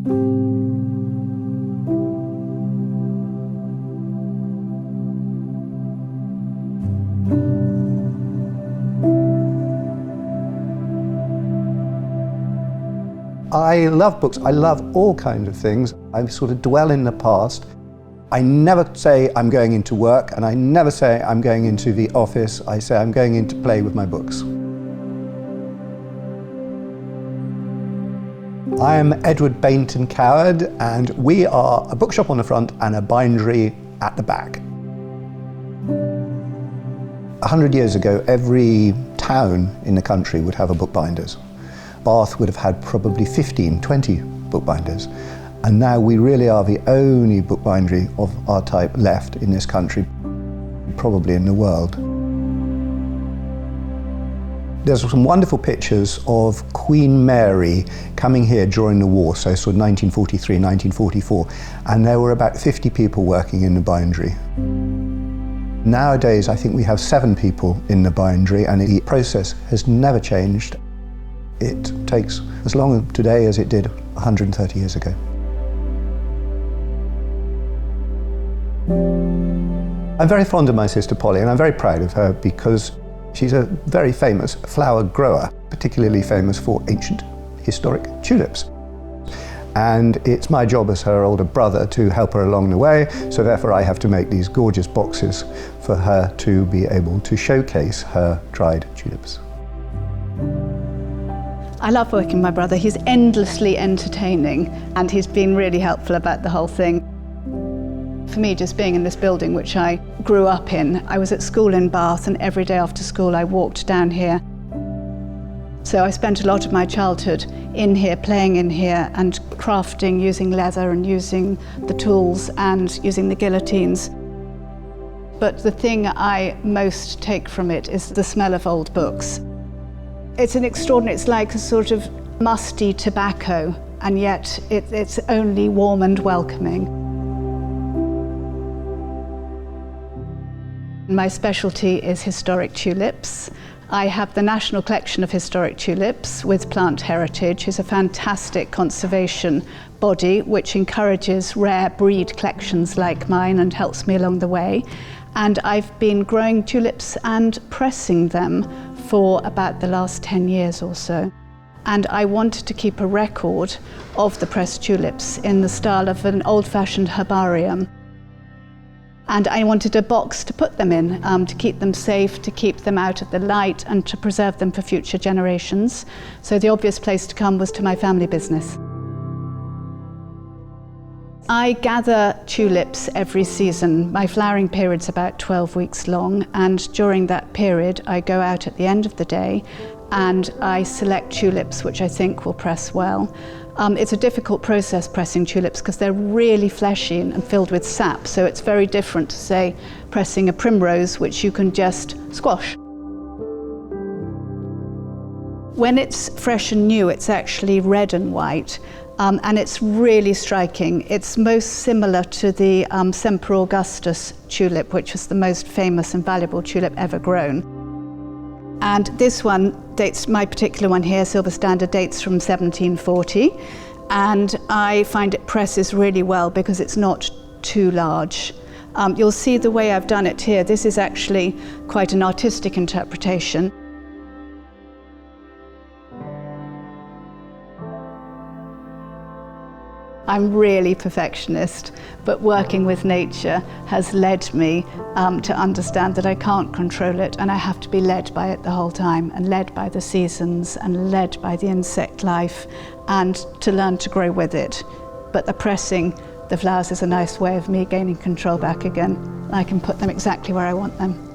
I love books. I love all kinds of things. I sort of dwell in the past. I never say I'm going into work, and I never say I'm going into the office. I say I'm going in to play with my books. I am Edward Bayntun-Coward, and we are a bookshop on the front and a bindery at the back. 100 years ago, every town in the country would have a bookbinder's. Bath would have had probably 15, 20 bookbinders. And now we really are the only bookbindery of our type left in this country, probably in the world. There's some wonderful pictures of Queen Mary coming here during the war, so sort of 1943, 1944, and there were about 50 people working in the bindery. Nowadays, I think we have 7 people in the bindery, and the process has never changed. It takes as long today as it did 130 years ago. I'm very fond of my sister Polly, and I'm very proud of her because she's a very famous flower grower, particularly famous for ancient historic tulips. And it's my job as her older brother to help her along the way, so therefore I have to make these gorgeous boxes for her to be able to showcase her dried tulips. I love working with my brother. He's endlessly entertaining, and he's been really helpful about the whole thing. For me, just being in this building, which I grew up in, I was at school in Bath, and every day after school I walked down here. So I spent a lot of my childhood in here, playing in here, and crafting, using leather and using the tools and using the guillotines. But the thing I most take from it is the smell of old books. It's an extraordinary, it's like a sort of musty tobacco, and yet it's only warm and welcoming. My specialty is historic tulips. I have the National Collection of Historic Tulips with Plant Heritage, which is a fantastic conservation body which encourages rare breed collections like mine and helps me along the way. And I've been growing tulips and pressing them for about the last 10 years or so. And I wanted to keep a record of the pressed tulips in the style of an old-fashioned herbarium. And I wanted a box to put them in, to keep them safe, to keep them out of the light, and to preserve them for future generations. So the obvious place to come was to my family business. I gather tulips every season. My flowering period's about 12 weeks long, and during that period I go out at the end of the day and I select tulips which I think will press well. It's a difficult process pressing tulips because they're really fleshy and filled with sap, so it's very different to, say, pressing a primrose, which you can just squash. When it's fresh and new, it's actually red and white, and it's really striking. It's most similar to the Semper Augustus tulip, which was the most famous and valuable tulip ever grown. And this one dates, my particular one here, Silver Standard, dates from 1740. And I find it presses really well because it's not too large. You'll see the way I've done it here. This is actually quite an artistic interpretation. I'm really perfectionist, but working with nature has led me to understand that I can't control it, and I have to be led by it the whole time, and led by the seasons, and led by the insect life, and to learn to grow with it. But the pressing the flowers is a nice way of me gaining control back again. I can put them exactly where I want them.